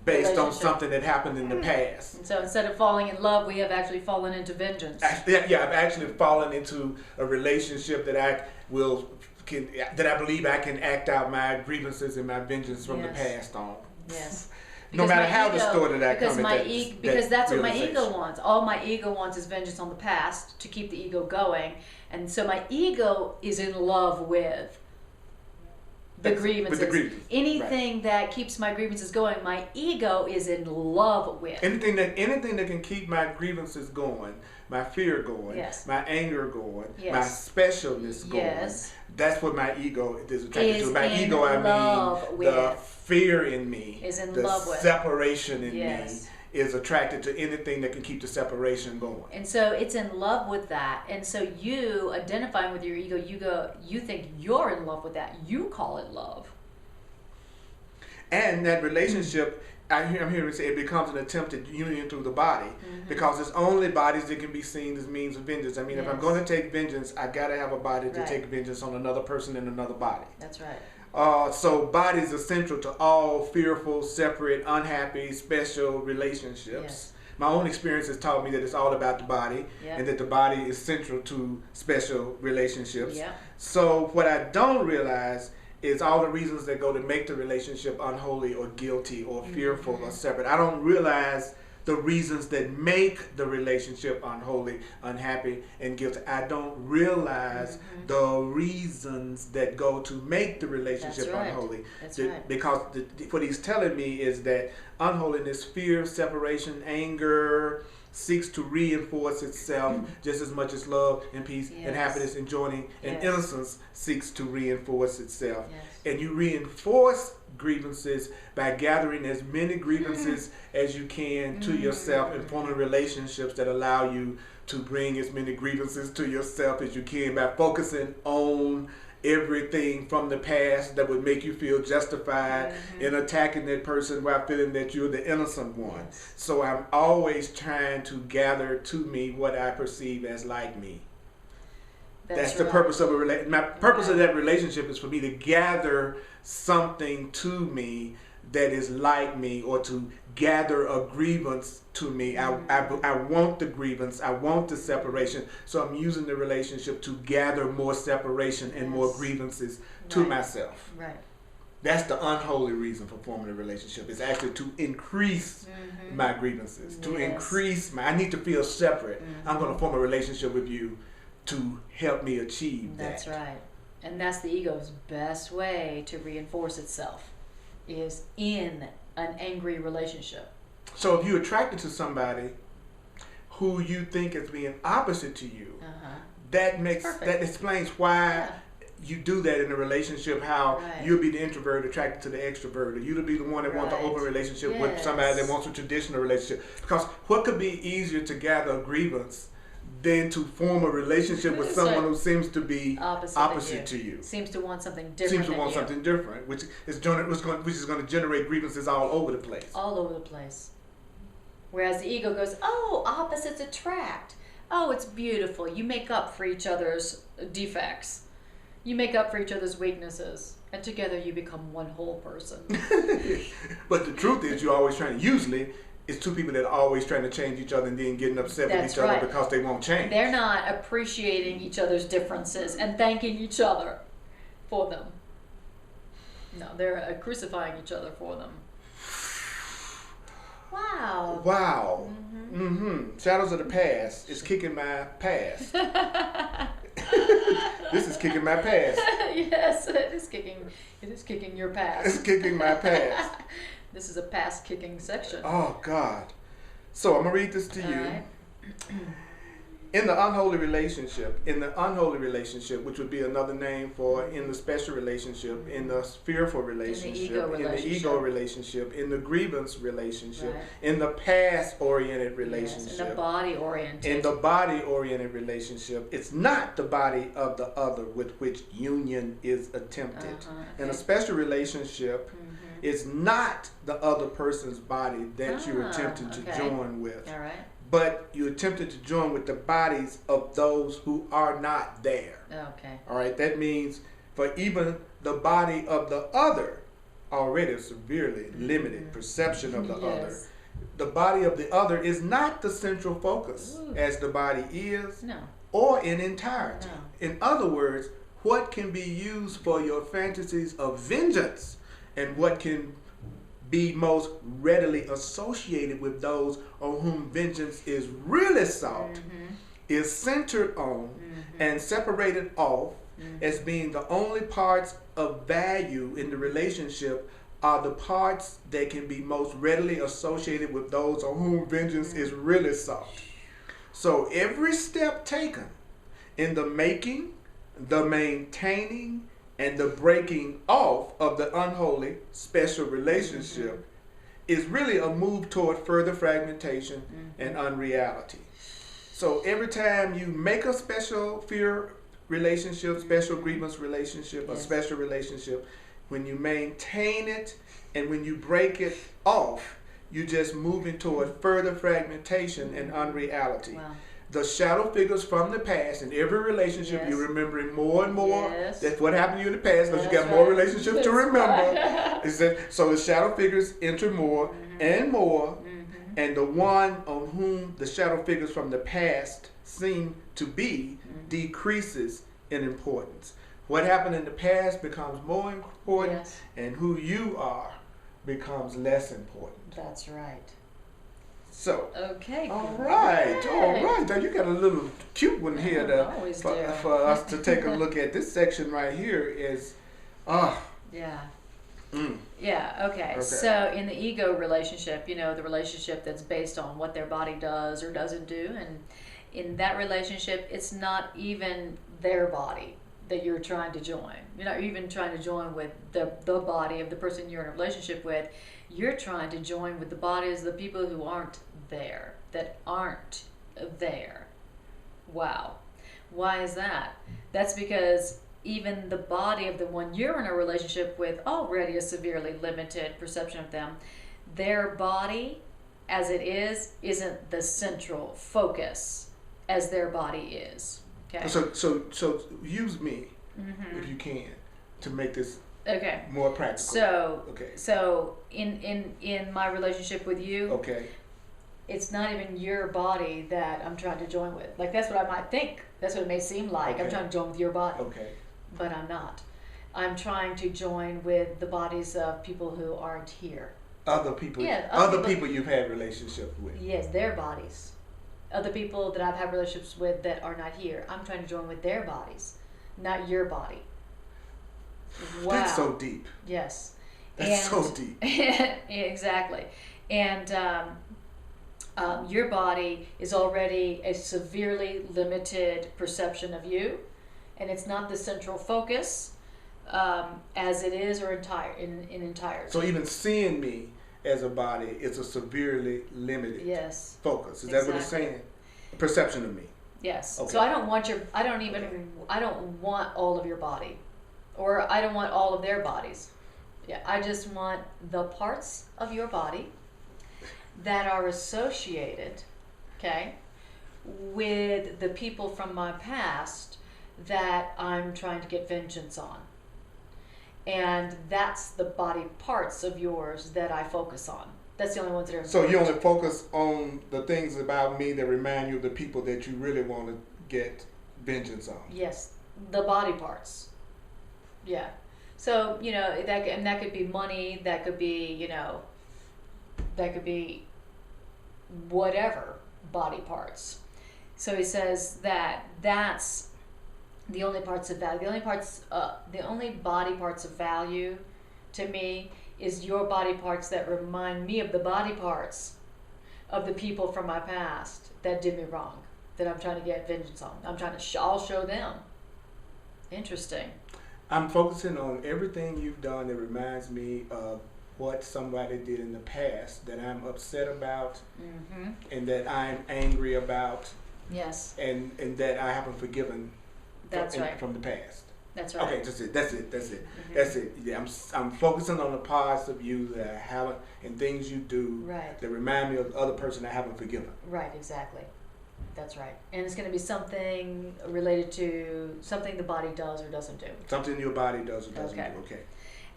based on something that happened in the past. And so instead of falling in love, we have actually fallen into vengeance. I've actually fallen into a relationship that I believe I can act out my grievances and my vengeance from the past on. Yes. No matter how distorted I come because that's what my ego wants. All my ego wants is vengeance on the past to keep the ego going. And so my ego is in love with the grievances. With the grievance. Anything that keeps my grievances going, my ego is in love with. Anything that can keep my grievances going, my fear going, Yes. my anger going, Yes. my specialness going. Yes. That's what my ego is attracted to. By in ego, I love mean with. the fear in me, Is in the love with. separation in Yes. me is attracted to anything that can keep the separation going. And so it's in love with that. And so you identifying with your ego, you think you're in love with that. You call it love. And that relationship, I'm hearing say it becomes an attempted union through the body, because it's only bodies that can be seen as means of vengeance. I mean, if I'm Yes. going to take vengeance, I got to have a body to Right. take vengeance on another person in another body. That's right. So bodies are central to all fearful, separate, unhappy, special relationships. Yes. My own experience has taught me that it's all about the body, Yep. and that the body is central to special relationships. Yep. So what I don't realize is all the reasons that go to make the relationship unholy or guilty or fearful or separate. I don't realize the reasons that make the relationship unholy, unhappy, and guilty. I don't realize the reasons that go to make the relationship That's right. unholy. That's right. Because what he's telling me is that unholiness, fear, separation, anger, seeks to reinforce itself just as much as love and peace and Yes. happiness and joining and Yes. innocence seeks to reinforce itself. Yes. And you reinforce grievances by gathering as many grievances as you can to yourself and forming relationships that allow you to bring as many grievances to yourself as you can by focusing on everything from the past that would make you feel justified in attacking that person while feeling that you're the innocent one. Yes. So I'm always trying to gather to me what I perceive as like me. That's the right. purpose of a relationship. My purpose of that relationship is for me to gather something to me that is like me, or to gather a grievance to me. I want the grievance. I want the separation. So I'm using the relationship to gather more separation and more Yes. grievances to Right. myself. Right. That's the unholy reason for forming a relationship. It's actually to increase my grievances, to Yes. increase my, I need to feel separate. I'm going to form a relationship with you to help me achieve that. That's right. And that's the ego's best way to reinforce itself, is in an angry relationship. So if you're attracted to somebody who you think is being opposite to you, that explains why you do that in a relationship, how Right. you'll be the introvert attracted to the extrovert, or you'll be the one that wants an Right. open relationship with Yes. somebody that wants a traditional relationship. Because what could be easier to gather a grievance than to form a relationship with It's someone like who seems to be opposite to you? Seems to want something different. Seems to than want you. something different, which is going to generate grievances all over the place. All over the place. Whereas the ego goes, oh, opposites attract. Oh, it's beautiful. You make up for each other's defects. You make up for each other's weaknesses. And together you become one whole person. But the truth is, usually, it's two people that are always trying to change each other and then getting upset with That's each other right. because they won't change. They're not appreciating each other's differences and thanking each other for them. No, they're crucifying each other for them. Wow. Wow. Shadows of the past is kicking my past. This is kicking my past. Yes, it is kicking your It's past. kicking my past. This is a past kicking section. Oh, God. So I'm going to read this to you. All right. In the unholy relationship, which would be another name for in the special relationship, in the fearful relationship, in the ego relationship, in the grievance relationship, Right. in the past-oriented Yes, relationship, in the body oriented. in the body-oriented relationship, it's not the body of the other with which union is attempted. In a special relationship, it's not the other person's body that you're attempting to join with. All right. But you attempted to join with the bodies of those who are not there. Okay. All right, that means for even the body of the other, already a severely limited perception of the other, Yes. the body of the other is not the central focus as the body is, No. or in entirety. No. In other words, what can be used for your fantasies of vengeance and what can be most readily associated with those on whom vengeance is really sought is centered on and separated off as being the only parts of value in the relationship are the parts that can be most readily associated with those on whom vengeance is really sought. So every step taken in the making, the maintaining, and the breaking off of the unholy special relationship is really a move toward further fragmentation and unreality. So every time you make a special fear relationship, special grievance relationship, a special relationship, when you maintain it and when you break it off, you're just moving toward further fragmentation and unreality. Wow. The shadow figures from the past in every relationship, you're remembering more and more. That's what happened to you in the past, because you got more relationships to remember. So the shadow figures enter more and more, and the one on whom the shadow figures from the past seem to be decreases in importance. What happened in the past becomes more important, and who you are becomes less important. That's right. So, okay, all right. Now you got a little cute one here for us to take a look at. This section right here is, okay. So in the ego relationship, the relationship that's based on what their body does or doesn't do, and in that relationship, it's not even their body that you're trying to join. You're not even trying to join with the body of the person you're in a relationship with. You're trying to join with the bodies of the people who aren't there, that aren't there. Wow. Why is that? That's because even the body of the one you're in a relationship with, already a severely limited perception of them, their body as it is isn't the central focus as their body is. Okay. So use me if you can to make this more practical. So in my relationship with you, it's not even your body that I'm trying to join with. Like, that's what I might think. That's what it may seem like. I'm trying to join with your body. But I'm not. I'm trying to join with the bodies of people who aren't here. Other people. Yeah. Other people you've had relationships with. Yes, their bodies. Other people that I've had relationships with that are not here. I'm trying to join with their bodies, not your body. Wow. That's so deep. Yes. That's so deep. Exactly. And your body is already a severely limited perception of you, and it's not the central focus as it is or in entirety. So even seeing me as a body is a severely limited focus. Is that what it's saying? Perception of me. Yes. Okay. So I don't want I don't want all of your body, or I don't want all of their bodies. Yeah, I just want the parts of your body that are associated, with the people from my past that I'm trying to get vengeance on. And that's the body parts of yours that I focus on. That's the only ones that are important. So you only focus on the things about me that remind you of the people that you really want to get vengeance on. Yes, the body parts. Yeah. So, that could be money, that could be, that could be whatever body parts. So he says that that's the only parts of value. The only body parts of value to me is your body parts that remind me of the body parts of the people from my past that did me wrong, that I'm trying to get vengeance on. I'm trying to I'll show them. Interesting. I'm focusing on everything you've done that reminds me of what somebody did in the past that I'm upset about, and that I'm angry about. Yes. And that I haven't forgiven. That's right. From the past. That's right. Okay, that's it. Yeah, I'm focusing on the parts of you that I haven't, and things you do that remind me of the other person I haven't forgiven. Right, exactly. That's right. And it's going to be something related to something the body does or doesn't do. Something your body does or doesn't do. Okay.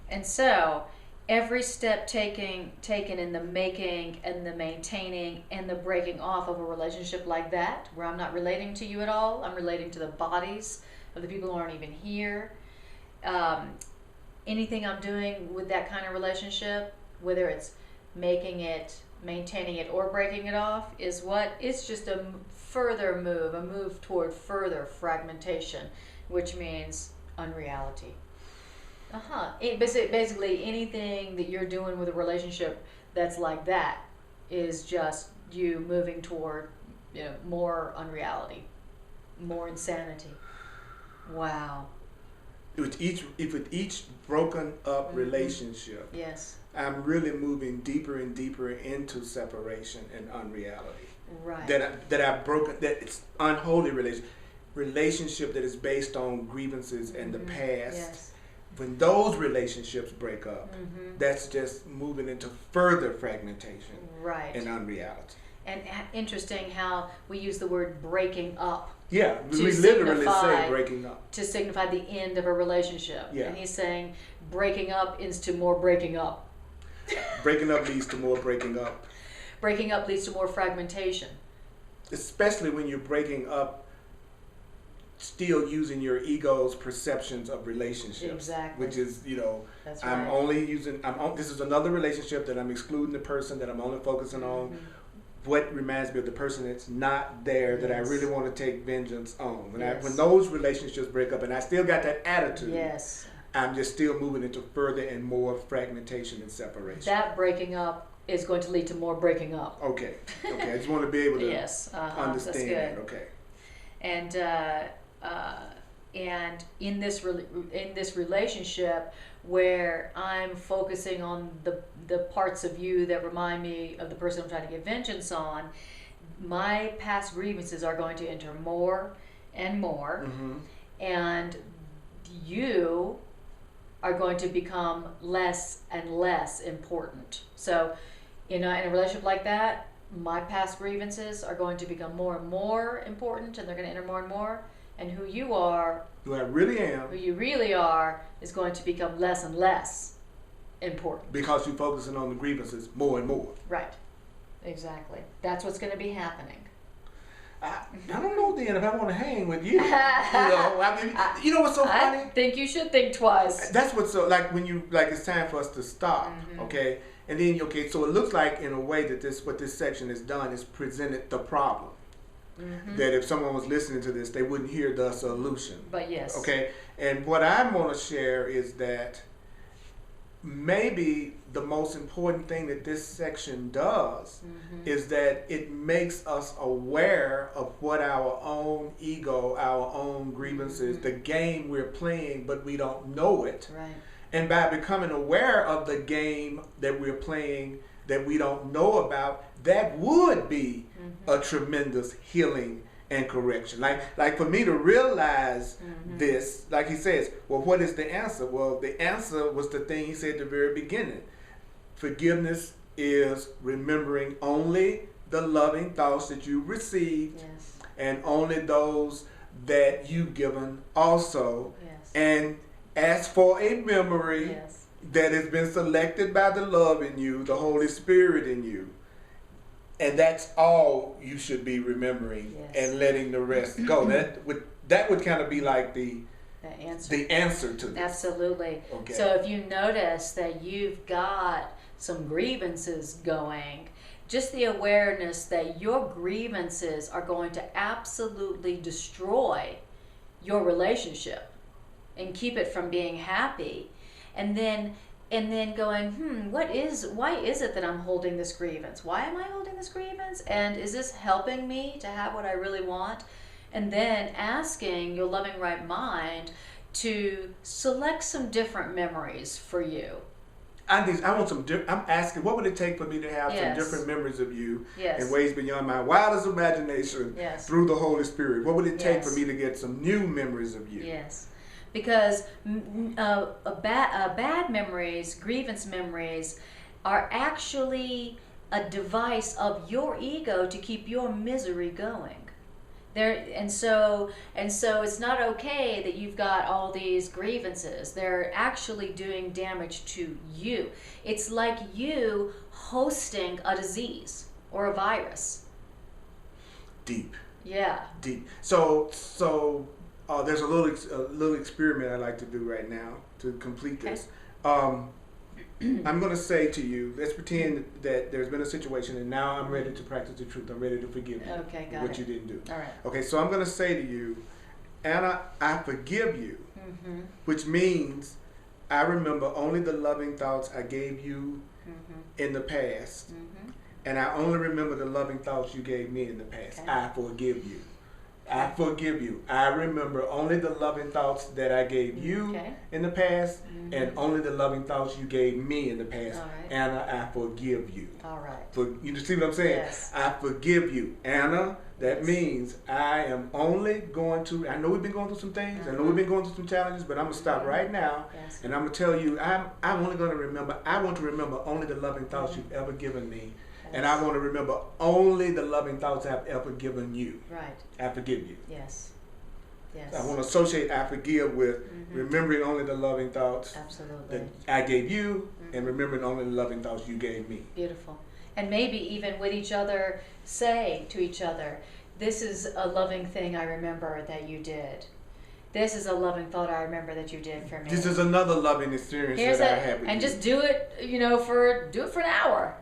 And so every step taken in the making and the maintaining and the breaking off of a relationship like that, where I'm not relating to you at all, I'm relating to the bodies of the people who aren't even here. Anything I'm doing with that kind of relationship, whether it's making it, maintaining it, or breaking it off, it's just a further move, a move toward further fragmentation which means unreality. Basically, anything that you're doing with a relationship that's like that is just you moving toward, more unreality, more insanity. Wow. With each broken up relationship, yes, I'm really moving deeper and deeper into separation and unreality. Right. That I've broken, that it's unholy relationship that is based on grievances and the past. Yes. When those relationships break up, that's just moving into further fragmentation, right, and unreality. And interesting how we use the word breaking up. Yeah, we literally say breaking up. To signify the end of a relationship. Yeah. And he's saying breaking up is to more breaking up. Breaking up leads to more breaking up. Breaking up leads to more fragmentation. Especially when you're breaking up still using your ego's perceptions of relationships. Exactly. Which is, That's I'm right. only using, this is another relationship that I'm excluding the person, that I'm only focusing on what reminds me of the person that's not there, that I really want to take vengeance on. When those relationships break up and I still got that attitude, I'm just still moving into further and more fragmentation and separation. That breaking up is going to lead to more breaking up. Okay. I just want to be able to understand that. Okay. And in this relationship where I'm focusing on the parts of you that remind me of the person I'm trying to get vengeance on, my past grievances are going to enter more and more, and you are going to become less and less important. So, in a relationship like that, my past grievances are going to become more and more important, and they're going to enter more and more. And who you are, who I really am, who you really are, is going to become less and less important. Because you're focusing on the grievances more and more. Right. Exactly. That's what's going to be happening. I don't know then if I want to hang with you. You know what's so funny? I think you should think twice. That's what's so, it's time for us to stop, okay? And then, so it looks like in a way that what this section has done is presented the problem. That if someone was listening to this, they wouldn't hear the solution. But yes. Okay? And what I want to share is that maybe the most important thing that this section does is that it makes us aware of what our own ego, our own grievances, the game we're playing, but we don't know it. Right. And by becoming aware of the game that we're playing that we don't know about, that would be a tremendous healing and correction. Like for me to realize this, like he says, well, what is the answer? Well, the answer was the thing he said at the very beginning. Forgiveness is remembering only the loving thoughts that you received, and only those that you've given also. And ask for a memory that has been selected by the love in you, the Holy Spirit in you. And that's all you should be remembering and letting the rest go. That would kind of be like the answer to this. Absolutely. Okay. So if you notice that you've got some grievances going, just the awareness that your grievances are going to absolutely destroy your relationship and keep it from being happy, and then going, why is it that I'm holding this grievance? Why am I holding this grievance? And is this helping me to have what I really want? And then asking your loving right mind to select some different memories for you. I'm asking, what would it take for me to have some different memories of you in ways beyond my wildest imagination through the Holy Spirit? What would it take for me to get some new memories of you? Yes. Because bad memories, grievance memories, are actually a device of your ego to keep your misery going. And so it's not okay that you've got all these grievances. They're actually doing damage to you. It's like you hosting a disease or a virus. Deep. Yeah. Deep. So there's a little experiment I'd like to do right now to complete this. I'm going to say to you, let's pretend that there's been a situation and now I'm ready to practice the truth. I'm ready to forgive you Okay, got what it. you didn't do. All right. Okay, so I'm going to say to you, Anna, I forgive you, which means I remember only the loving thoughts I gave you in the past, and I only remember the loving thoughts you gave me in the past. Okay. I forgive you. I forgive you. I remember only the loving thoughts that I gave you in the past, and only the loving thoughts you gave me in the past. All right. Anna, I forgive you. All right. You see what I'm saying? Yes. I forgive you. Anna, that means I am only going to, I know we've been going through some things, I know we've been going through some challenges, but I'm going to stop right now, and I'm going to tell you, I'm only going to remember, I want to remember only the loving thoughts you've ever given me. And I want to remember only the loving thoughts I've ever given you. Right. I forgive you. Yes. Yes. I want to associate I forgive with remembering only the loving thoughts Absolutely. that I gave you and remembering only the loving thoughts you gave me. Beautiful. And maybe even with each other, say to each other, this is a loving thing I remember that you did. This is a loving thought I remember that you did for me. This is another loving experience that I had with you. And just do it, do it for an hour.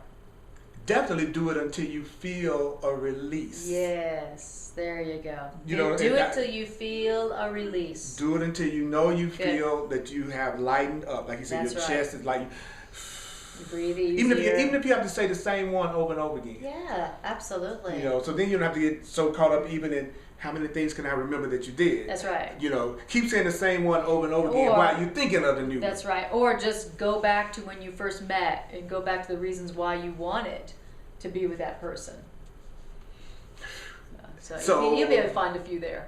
Definitely do it until you feel a release. Yes, there you go. Do it till you feel a release. Do it until you feel that you have lightened up. Like you said, your chest is like. You breathe easier. Even if you have to say the same one over and over again. Yeah, absolutely. So then you don't have to get so caught up even in how many things can I remember that you did. That's right. Keep saying the same one over and over again while you're thinking of the new one. That's right. Or just go back to when you first met and go back to the reasons why you wanted to be with that person. So you'll be able to find a few there.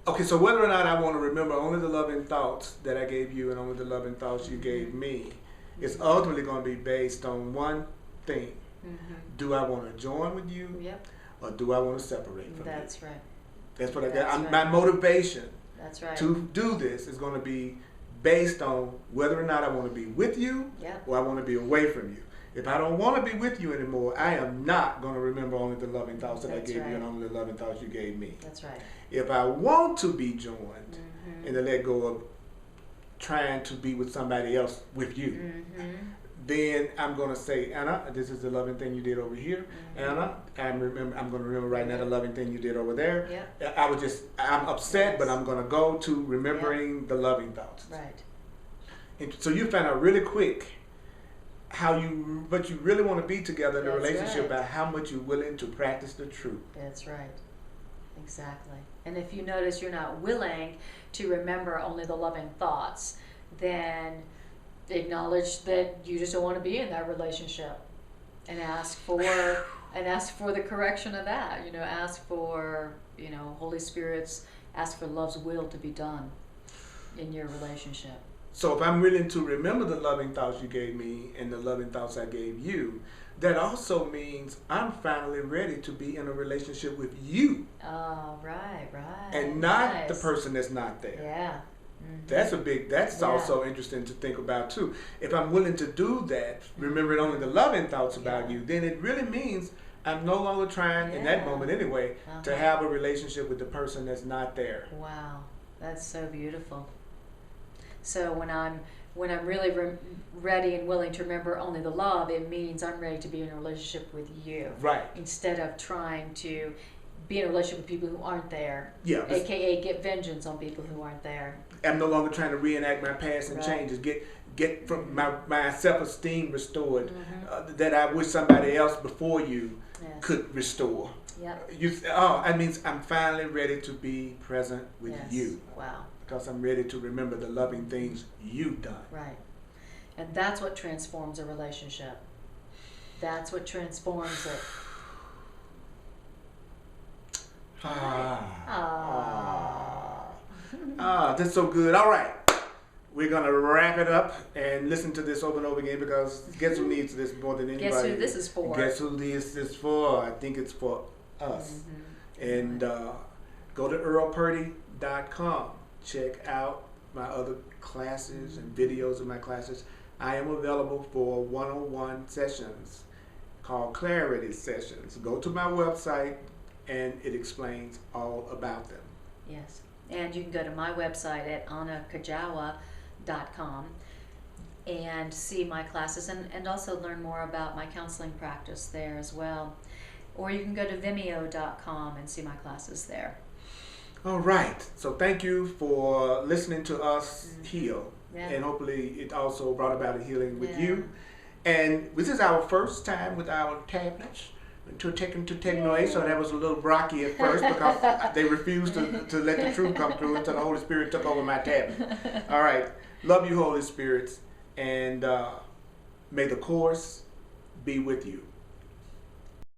Okay, so whether or not I want to remember only the loving thoughts that I gave you and only the loving thoughts you gave me, it's ultimately going to be based on one thing. Do I want to join with you? Yep. Or do I want to separate from you? That's right. That's what I got. My motivation That's right. to do this is going to be based on whether or not I want to be with you or I want to be away from you. If I don't want to be with you anymore, I am not going to remember only the loving thoughts that I gave you and only the loving thoughts you gave me. That's right. If I want to be joined and to let go of trying to be with somebody else with you, then I'm going to say, Anna, this is the loving thing you did over here. Anna, I'm going to remember right now the loving thing you did over there. I'm upset, but I'm going to go to remembering the loving thoughts. Right. And so you find out really quick but you really want to be together in a relationship by how much you're willing to practice the truth. That's right. Exactly. And if you notice you're not willing to remember only the loving thoughts, then acknowledge that you just don't want to be in that relationship and ask for the correction of that. Ask for, Holy Spirit's, ask for love's will to be done in your relationship. So if I'm willing to remember the loving thoughts you gave me and the loving thoughts I gave you, that also means I'm finally ready to be in a relationship with you. Oh, right. And not the person that's not there. Yeah. That's also interesting to think about too. If I'm willing to do that, remembering only the loving thoughts about you, then it really means I'm no longer trying, in that moment anyway, to have a relationship with the person that's not there. Wow. That's so beautiful. So when I'm really ready and willing to remember only the love, it means I'm ready to be in a relationship with you. Right. Instead of trying to be in a relationship with people who aren't there. Yeah. AKA get vengeance on people who aren't there. I'm no longer trying to reenact my past and changes. Get from my self-esteem restored that I wish somebody else before you could restore. Yep. That means I'm finally ready to be present with you. Wow. Because I'm ready to remember the loving things you've done. Right. And that's what transforms a relationship. That's what transforms it. That's so good. All right. We're going to wrap it up and listen to this over and over again because guess who needs this more than anybody? Guess who this is for? Guess who this is for? I think it's for us. And go to earlpurdy.com. Check out my other classes and videos of my classes. I am available for one-on-one sessions called Clarity Sessions. Go to my website and it explains all about them. Yes. And you can go to my website at annakujawa.com and see my classes and also learn more about my counseling practice there as well. Or you can go to vimeo.com and see my classes there. All right. So thank you for listening to us heal. Yeah. And hopefully it also brought about a healing with Yeah. you. And this is our first time with our tablets to techno, so that was a little rocky at first because they refused to let the truth come through until the Holy Spirit took over my tablet. All right. Love you, Holy Spirits, and may the course be with you.